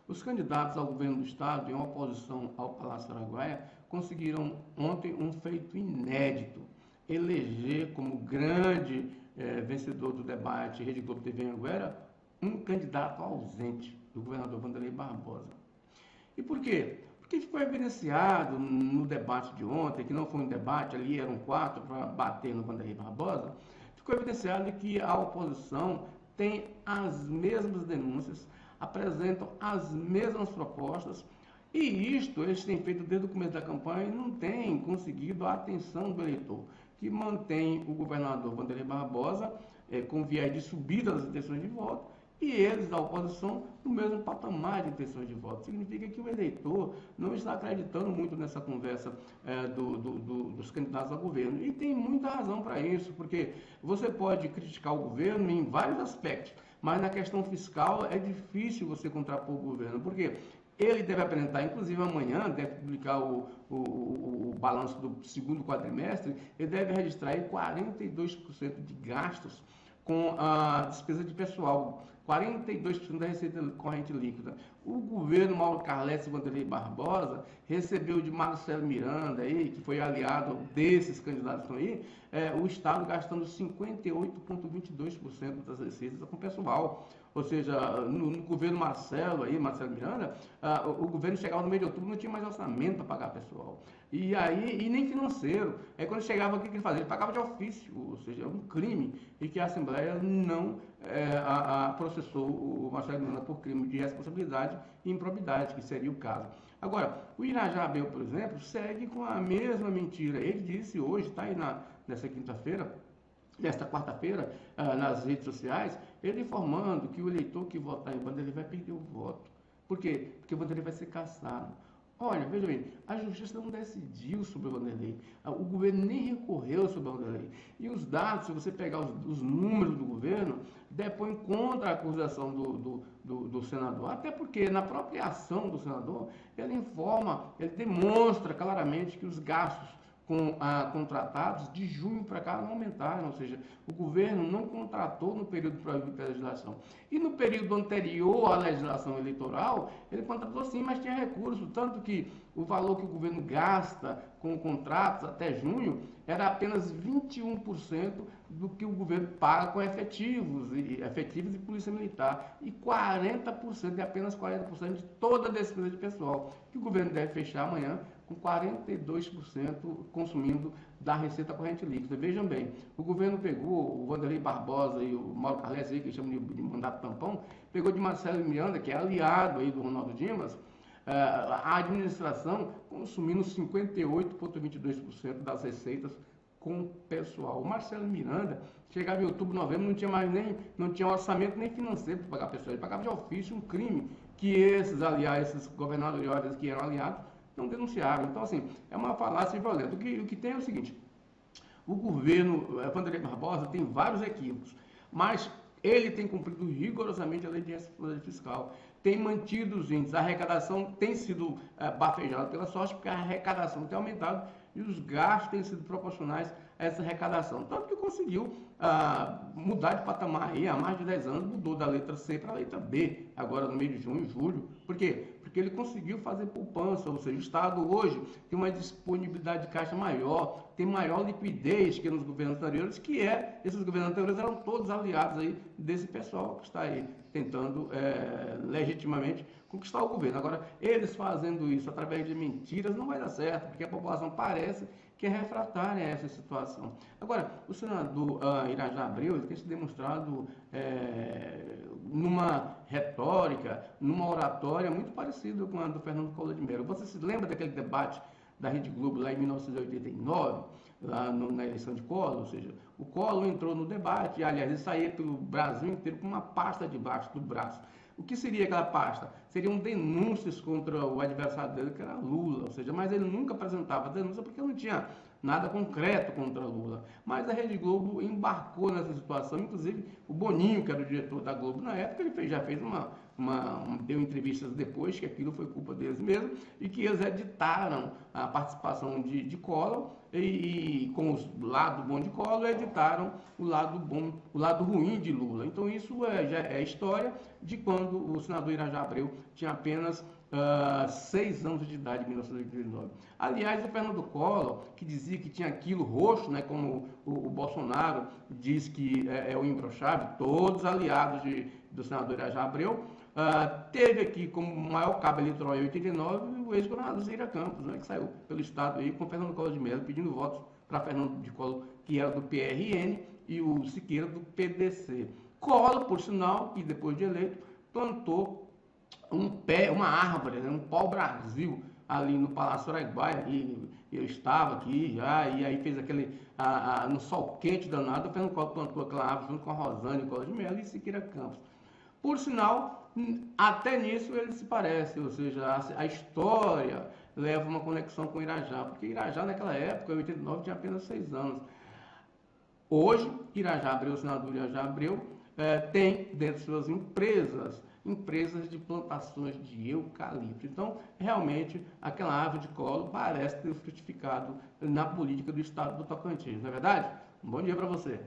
Os candidatos ao governo do Estado, em oposição ao Palácio Araguaia, conseguiram ontem um feito inédito: eleger como grande vencedor do debate Rede Globo TV Anhanguera um candidato ausente, o governador Wanderley Barbosa. E por quê? Porque ficou evidenciado no debate de ontem, que não foi um debate, ali eram 4 para bater no Wanderley Barbosa, ficou evidenciado que a oposição tem as mesmas denúncias, apresentam as mesmas propostas, e isto eles têm feito desde o começo da campanha e não têm conseguido a atenção do eleitor, que mantém o governador Wanderley Barbosa com viés de subida das intenções de voto, e eles, da oposição, no mesmo patamar de intenções de voto. Significa que o eleitor não está acreditando muito nessa conversa dos candidatos ao governo. E tem muita razão para isso, porque você pode criticar o governo em vários aspectos, mas na questão fiscal é difícil você contrapor o governo, porque ele deve apresentar, inclusive amanhã, deve publicar o balanço do segundo quadrimestre, ele deve registrar aí 42% de gastos com a despesa de pessoal, 42% da receita corrente líquida. O governo Mauro Carles e Wanderley Barbosa recebeu de Marcelo Miranda, aí, que foi aliado desses candidatos que estão aí, o Estado gastando 58,22% das receitas com pessoal. Ou seja, no governo Marcelo Miranda, o governo chegava no mês de outubro, não tinha mais orçamento para pagar pessoal. E nem financeiro. Aí quando chegava, o que ele fazia? Ele pagava de ofício, ou seja, é um crime, e que a Assembleia não processou o Marcelo Miranda por crime de responsabilidade e improbidade, que seria o caso. Agora, o Irajá Abreu, por exemplo, segue com a mesma mentira. Ele disse hoje, está aí nessa quinta-feira, nesta quarta-feira, nas redes sociais, ele informando que o eleitor que votar em Wanderley vai perder o voto. Por quê? Porque o Wanderley vai ser cassado. Olha, veja bem, a justiça não decidiu sobre o Wanderley, o governo nem recorreu sobre o Wanderley. E os dados, se você pegar os números do governo, depõem contra a acusação do senador. Até porque na própria ação do senador, ele demonstra claramente que os gastos contratados de junho para cá não aumentaram, ou seja, o governo não contratou no período proibido pela legislação. E no período anterior à legislação eleitoral, ele contratou sim, mas tinha recurso, tanto que o valor que o governo gasta com contratos até junho era apenas 21% do que o governo paga com efetivos e polícia militar, e 40%, apenas 40% de toda a despesa de pessoal, que o governo deve fechar amanhã com 42% consumindo da receita corrente líquida. Vejam bem, o governo pegou, o Wanderley Barbosa e o Mauro Carles, que chamam de mandato tampão, pegou de Marcelo Miranda, que é aliado aí do Ronaldo Dimas, a administração consumindo 58,22% das receitas com o pessoal. O Marcelo Miranda chegava em outubro, novembro, não tinha orçamento nem financeiro para pagar pessoal, ele pagava de ofício, um crime que esses governadores que eram aliados não denunciaram. Então, assim, é uma falácia violenta. O que tem é o seguinte: o governo Wanderley Barbosa tem vários equívocos, mas ele tem cumprido rigorosamente a lei de responsabilidade fiscal, tem mantido os índices, a arrecadação tem sido bafejada pela sorte, porque a arrecadação tem aumentado e os gastos têm sido proporcionais a essa arrecadação. Tanto que conseguiu mudar de patamar aí, há mais de 10 anos, mudou da letra C para a letra B, agora no mês de junho e julho. Por quê? Porque ele conseguiu fazer poupança, ou seja, o Estado hoje tem uma disponibilidade de caixa maior, tem maior liquidez que nos governos anteriores, esses governos anteriores eram todos aliados aí desse pessoal que está aí tentando legitimamente conquistar o governo. Agora, eles fazendo isso através de mentiras não vai dar certo, porque a população parece que é refratária a essa situação. Agora, o senador Irajá Abreu ele tem se demonstrado numa retórica, numa oratória muito parecida com a do Fernando Collor de Mello. Você se lembra daquele debate da Rede Globo lá em 1989, lá na eleição de Collor? Ou seja, o Collor entrou no debate, aliás, ele saía pelo Brasil inteiro com uma pasta debaixo do braço. O que seria aquela pasta? Seriam denúncias contra o adversário dele, que era Lula, ou seja, mas ele nunca apresentava denúncia porque não tinha nada concreto contra Lula. Mas a Rede Globo embarcou nessa situação, inclusive o Boninho, que era o diretor da Globo na época, ele já fez deu entrevistas depois que aquilo foi culpa deles mesmo e que eles editaram a participação de Collor e com o lado bom de Collor, editaram o lado bom, o lado ruim de Lula. Então isso já é história de quando o senador Irajá Abreu tinha apenas 6 anos de idade em 1989. Aliás, o Fernando Collor, que dizia que tinha aquilo roxo, né, como o Bolsonaro diz que é o imbrochável, todos aliados do senador Irajá Abreu, teve aqui como maior cabo eleitoral em 89 o ex-governador Zira Campos, né, que saiu pelo estado aí com o Fernando Collor de Mello pedindo votos para Fernando de Collor, que era do PRN, e o Siqueira do PDC. Collor, por sinal, que depois de eleito, plantou uma árvore, né, um pau-brasil ali no Palácio Araguaia, e eu estava aqui já, e aí fez aquele, no sol quente danado, o Fernando Collor plantou aquela árvore junto com a Rosane Collor de Mello e Siqueira Campos. Por sinal, até nisso ele se parece, ou seja, a história leva uma conexão com Irajá, porque Irajá naquela época, em 89, tinha apenas 6 anos. Hoje, Irajá Abreu, o senador Irajá Abreu, tem dentro de suas empresas de plantações de eucalipto. Então, realmente, aquela árvore de Collor parece ter frutificado na política do estado do Tocantins, não é verdade? Um bom dia para você.